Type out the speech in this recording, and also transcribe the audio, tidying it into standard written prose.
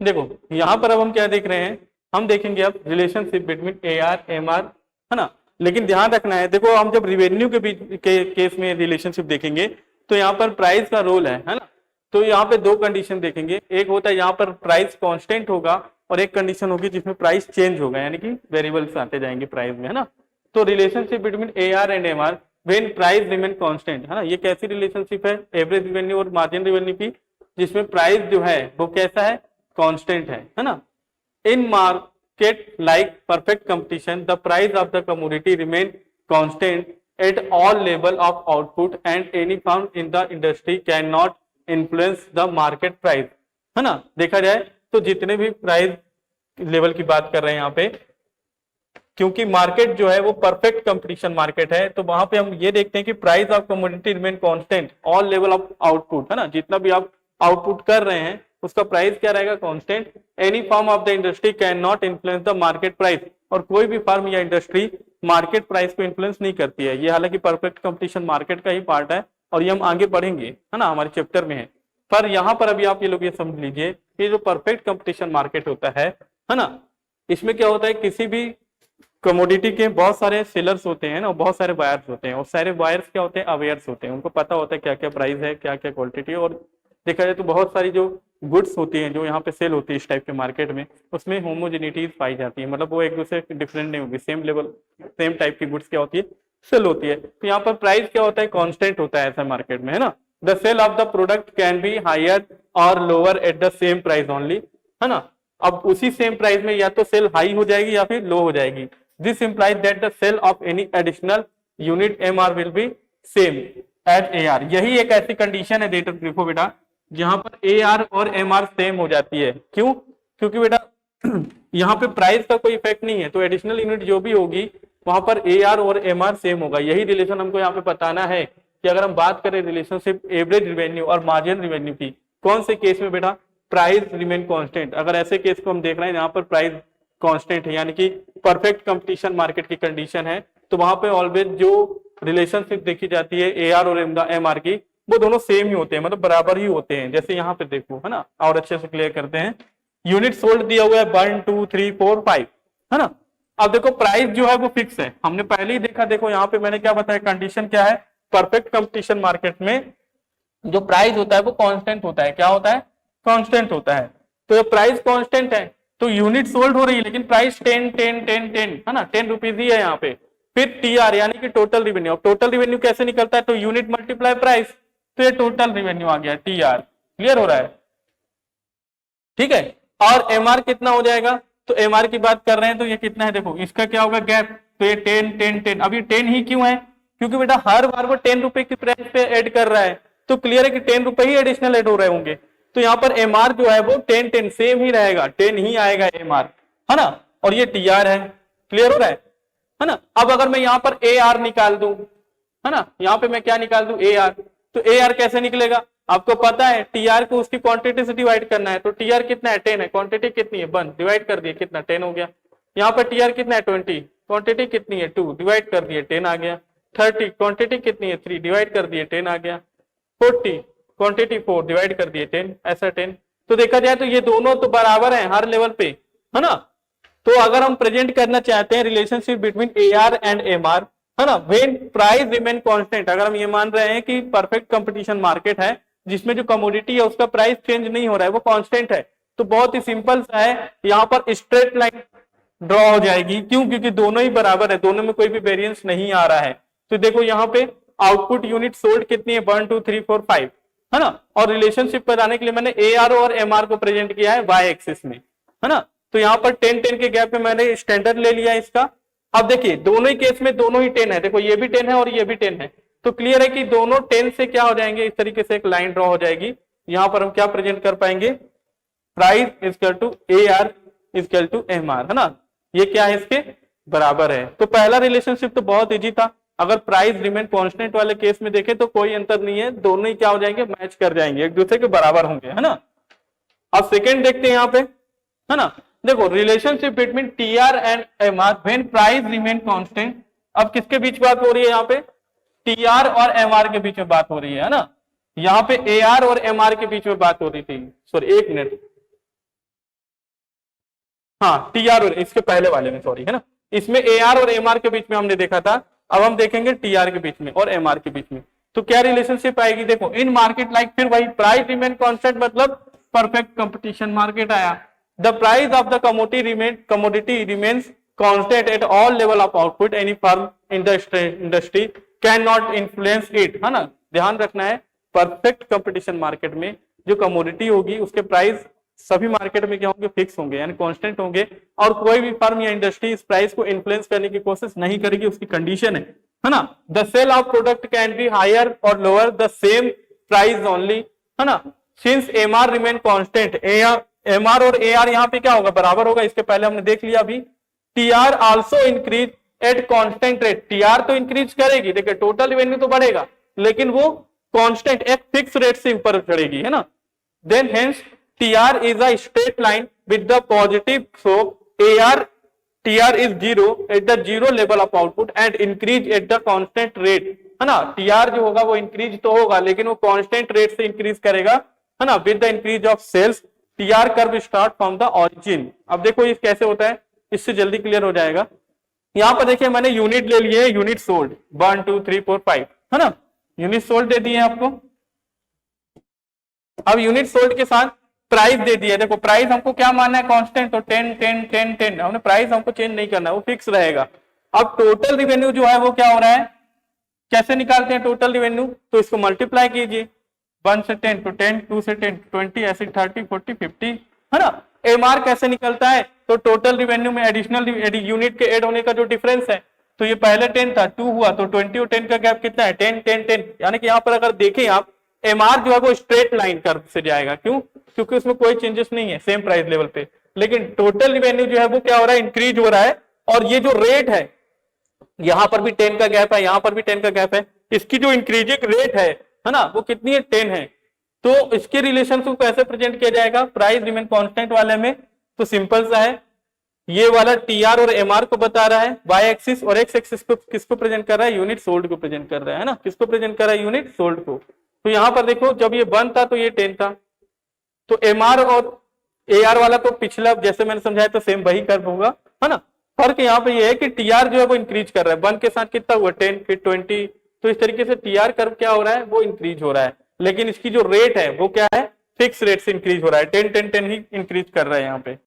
देखो यहाँ पर अब हम क्या देख रहे हैं, हम देखेंगे अब relationship between A R M R, है ना। लेकिन ध्यान रखना है, देखो हम जब रिवेन्यू के बीच के केस में रिलेशनशिप देखेंगे तो यहाँ पर प्राइस का रोल है ना। तो यहाँ पे दो कंडीशन देखेंगे, एक होता है यहाँ पर प्राइस कांस्टेंट होगा और एक कंडीशन होगी जिसमें प्राइस चेंज होगा, यानी कि वेरिएबल्स आते जाएंगे प्राइस में, है ना। तो relationship between A R and M R when price remain constant, है ना, ये कैसी रिलेशनशिप है एवरेज रिवेन्यू और मार्जिन रिवेन्यू की, जिसमें प्राइस जो है वो कैसा है, कांस्टेंट है ना। इन market like perfect competition the price of the commodity remain constant at all level of output and any firm in the industry cannot influence the market price, है ना। देखा जाए तो जितने भी प्राइस लेवल की बात कर रहे हैं यहाँ पे, क्योंकि मार्केट जो है वो परफेक्ट कंपटीशन मार्केट है, तो वहां पे हम ये देखते हैं कि price of commodity remain constant all level of output, है ना, जितना भी आप आउटपुट कर रहे हैं उसका प्राइस क्या रहेगा, constant. Any firm of the industry can not influence the market price, और कोई भी फर्म या इंडस्ट्री मार्केट प्राइस को इन्फ्लुएंस नहीं करती है। ये हालांकि परफेक्ट कंपटीशन मार्केट का ही पार्ट है और ये हम आगे बढ़ेंगे, है ना, हमारे चैप्टर में है। पर यहाँ पर अभी आप ये लोग ये समझ लीजिए कि जो परफेक्ट कंपटीशन मार्केट होता है ना, इसमें क्या होता है, किसी भी कमोडिटी के बहुत सारे सेलर्स होते हैं ना, बहुत सारे बायर्स होते हैं, और सारे बायर्स क्या होते हैं, अवेयर्स होते हैं, उनको पता होता है क्या क्या प्राइस है, क्या क्या क्वांटिटी है। और देखा जाए तो बहुत सारी जो गुड्स होती हैं जो यहाँ पे सेल होती है इस टाइप के मार्केट में, उसमें होमोजेनिटीज पाई जाती है, मतलब वो एक दूसरे से डिफरेंट नहीं होगी, सेम लेवल सेम टाइप की गुड्स क्या होती है, सेल होती है। तो यहाँ पर प्राइस क्या होता है, कांस्टेंट होता है ऐसा मार्केट में, है ना। The sale of the product can be higher और lower at the same price only, है ना। अब उसी सेम प्राइस में या तो सेल हाई हो जाएगी या फिर लो हो जाएगी। This implies that the sale of any additional unit M R will be same at A R. यही एक ऐसी कंडीशन है, देखो बेटा, जहां पर ए आर और एम आर सेम हो जाती है। क्यों? क्योंकि बेटा यहाँ पे प्राइस का कोई इफेक्ट नहीं है, तो एडिशनल यूनिट जो भी होगी वहां पर ए आर और एम आर सेम होगा। यही रिलेशन हमको यहाँ पे बताना है कि अगर हम बात करें रिलेशनशिप एवरेज रिवेन्यू और मार्जिन रिवेन्यू की, कौन से केस में बेटा प्राइस रिमेन कांस्टेंट। अगर ऐसे केस को हम देख रहे हैं यहाँ पर प्राइस कांस्टेंट है, यानी कि परफेक्ट कंपटीशन मार्केट की कंडीशन है, तो वहां पे ऑलवेज जो रिलेशनशिप देखी जाती है ए आर और एम आर की, वो दोनों सेम ही होते हैं, मतलब बराबर ही होते हैं। जैसे यहाँ पे देखो, है ना, और अच्छे से क्लियर करते हैं। यूनिट सोल्ड दिया हुआ है 1 2 3 4 5, है ना। अब देखो प्राइस जो है वो फिक्स है, हमने पहले ही देखा। देखो यहाँ पे मैंने क्या बताया, कंडीशन क्या है, परफेक्ट कंपटीशन मार्केट में जो प्राइस होता है वो कांस्टेंट होता है। क्या होता है? कांस्टेंट होता है। तो जब प्राइस कांस्टेंट है तो यूनिट सोल्ड हो रही है, लेकिन प्राइस 10 10 10 10, है ना, 10 रुपीज ही है यहाँ पे। फिर टी आर यानी कि टोटल रिवेन्यू। अब टोटल रिवेन्यू कैसे निकलता है, तो यूनिट मल्टीप्लाई प्राइस, तो ये टोटल रिवेन्यू आ गया टी आर। क्लियर हो रहा है? ठीक है। और एम आर कितना हो जाएगा, तो एम आर की बात कर रहे हैं तो ये कितना है, देखो इसका क्या होगा गैप, तो ये 10 10 10। अब ये 10 ही क्यों है, क्योंकि बेटा हर बार वो 10 रुपए की प्राइस पे ऐड कर रहा है, तो क्लियर है कि 10 रुपए ही एडिशनल ऐड हो रहे होंगे। तो यहाँ पर एम आर जो है वो 10 10 सेम ही रहेगा, 10 ही आएगा एम आर, है ना। और ये टी आर है। क्लियर हो रहा है ना। अब अगर मैं यहाँ पर ए आर निकाल दूं, है ना, यहाँ पे मैं क्या निकाल दूं, ए आर, तो ए आर कैसे निकलेगा, आपको पता है टी आर को उसकी क्वांटिटी से डिवाइड करना है। तो टी आर कितना है, 10 है, क्वांटिटी कितनी है 1, डिवाइड कर दिए कितना 10 हो गया। यहाँ पर टी आर कितना है 20, क्वांटिटी कितनी है 2, डिवाइड कर दिए 10 आ गया। 30, क्वांटिटी कितनी है 3, डिवाइड कर दिए 10 आ गया। 40, क्वांटिटी 4, डिवाइड कर दिए 10, ऐसा 10। तो देखा जाए तो ये दोनों तो बराबर हैं हर लेवल पे, है ना। तो अगर हम प्रेजेंट करना चाहते हैं relationship between A R and M R, है ना, व्हेन प्राइस रिमेन कांस्टेंट, अगर हम ये मान रहे हैं कि परफेक्ट कंपटीशन मार्केट है जिसमें जो कमोडिटी है उसका प्राइस चेंज नहीं हो रहा है, वो कांस्टेंट है, तो बहुत ही सिंपल सा है, यहाँ पर स्ट्रेट लाइन ड्रॉ हो जाएगी। क्यों? क्योंकि दोनों ही बराबर है, दोनों में कोई भी वेरिएंस नहीं आ रहा है। तो देखो यहाँ पे आउटपुट यूनिट सोल्ड कितनी है 1 2 3 4 5, है ना। और रिलेशनशिप बताने के लिए मैंने ए आर और एम आर को प्रेजेंट किया है वाई एक्सिस में, है ना। तो यहाँ पर 10 10 के गैप में मैंने स्टैंडर्ड ले लिया इसका। अब देखिए दोनों ही केस में दोनों ही 10 है, देखो ये भी 10 है और ये भी 10 है, तो क्लियर है कि दोनों 10 से क्या हो जाएंगे, इस तरीके से एक लाइन ड्रॉ हो जाएगी। यहाँ पर हम क्या प्रेजेंट कर पाएंगे, price equal to A R equal to M R, है ना, ये क्या है इसके बराबर है। तो पहला रिलेशनशिप तो बहुत इजी था। अगर प्राइस रिमेन कांस्टेंट वाले केस में देखें तो कोई अंतर नहीं है, दोनों ही क्या हो जाएंगे, मैच कर जाएंगे, एक दूसरे के बराबर होंगे, है ना। अब सेकेंड देखते हैं यहाँ पे, है ना। देखो relationship between T R and M R when price remain constant. अब किसके बीच बात हो रही है, यहाँ पे टी आर और एम आर के बीच में बात हो रही है ना। यहाँ पे ए आर और एम आर के बीच में बात हो रही थी, सॉरी एक मिनट, हाँ टीआर और इसके पहले वाले में सॉरी है ना, इसमें एआर और एमआर के बीच में हमने देखा था, अब हम देखेंगे टीआर के बीच में और एमआर के बीच में। तो क्या रिलेशनशिप आएगी, देखो इन मार्केट लाइक, फिर वही प्राइस रिमेन कांस्टेंट मतलब परफेक्ट कंपटीशन मार्केट आया। The price of the commodity remains constant at all level of output, any firm in the industry can not influence it, है ना, ध्यान रखना है। परफेक्ट कंपटीशन मार्केट में जो कमोडिटी होगी उसके प्राइस सभी मार्केट में क्या होंगे, फिक्स होंगे यानी कांस्टेंट होंगे, और कोई भी फर्म या इंडस्ट्री इस प्राइस को इन्फ्लुएंस करने की कोशिश नहीं करेगी, उसकी कंडीशन है ना। The sale of product can be higher और lower the same price only, है ना, since MR remain constant. MR और एआर यहाँ पे क्या होगा, बराबर होगा, इसके पहले हमने देख लिया अभी। TR also increase at constant rate, TR तो इंक्रीज करेगी, देखिए टोटल रेवेन्यू तो बढ़ेगा लेकिन वो कांस्टेंट एक फिक्स रेट से ऊपर चढ़ेगी, है ना। Then hence TR is a straight line with the positive slope. TR is zero at the zero level of output and increase at the constant rate, है ना। TR जो होगा वो इंक्रीज तो होगा लेकिन वो कांस्टेंट रेट से इंक्रीज करेगा, है ना, with the increase of sales. TR curve start from the origin. अब देखो ये कैसे होता है, इससे जल्दी क्लियर हो जाएगा। यहाँ पर देखिए मैंने यूनिट ले लिए, यूनिट सोल्ड 1 2 3 4 5, है ना, यूनिट सोल्ड दे दिए आपको। अब यूनिट सोल्ड के साथ प्राइस दे दिया, देखो प्राइस हमको क्या मानना है, कांस्टेंट, तो 10 10 10 10, हमने प्राइस हमको चेंज नहीं करना है, वो फिक्स रहेगा। अब टोटल रिवेन्यू जो है वो क्या हो रहा है, कैसे निकालते हैं टोटल रिवेन्यू, तो इसको मल्टीप्लाई कीजिए 1 से 10 तो 10, 2 से 10 20, ऐसे 30 40 50, है ना। एमआर कैसे निकलता है, तो टोटल रिवेन्यू में एडिशनल यूनिट के ऐड होने का जो डिफरेंस है, तो ये पहले 10 था 2 हुआ तो 20 और 10 का गैप कितना है 10 10 10, यानी कि यहाँ पर अगर देखें आप एमआर जो है वो स्ट्रेट लाइन कर्व से जाएगा, क्यों, क्योंकि उसमें कोई चेंजेस नहीं है सेम प्राइस लेवल पे। लेकिन टोटल रिवेन्यू जो है वो क्या हो रहा है, इंक्रीज हो रहा है, और ये जो रेट है यहां पर भी 10 का गैप है, यहां पर भी 10 का गैप है, इसकी जो इंक्रीजिंग रेट है ना, वो कितनी है 10 है। तो इसके रिलेशन को कैसे प्रेजेंट किया जाएगा प्राइस रिमेन कांस्टेंट वाले में, तो सिंपल सा है, ये वाला टीआर और एमआर को बता रहा है वाई एक्सिस, और एक्स एक्सिस को किसको प्रेजेंट कर रहा है, यूनिट सोल्ड को प्रेजेंट कर रहा है ना, किसको प्रेजेंट कर रहा है, यूनिट सोल्ड को। तो यहां पर देखो जब ये 1 था तो ये 10 था, तो एमआर और एआर वाला तो पिछला जैसे मैंने समझाया तो सेम वही कर्व होगा, है ना। फर्क यहाँ पे ये है कि टीआर जो है वो इंक्रीज कर रहा है, 1 के साथ कितना हुआ 10 फिर 20, तो इस तरीके से टीआर कर्व क्या हो रहा है, वो इंक्रीज हो रहा है, लेकिन इसकी जो रेट है वो क्या है, फिक्स रेट से इंक्रीज हो रहा है, 10 10 10 ही इंक्रीज कर रहा है यहाँ पे।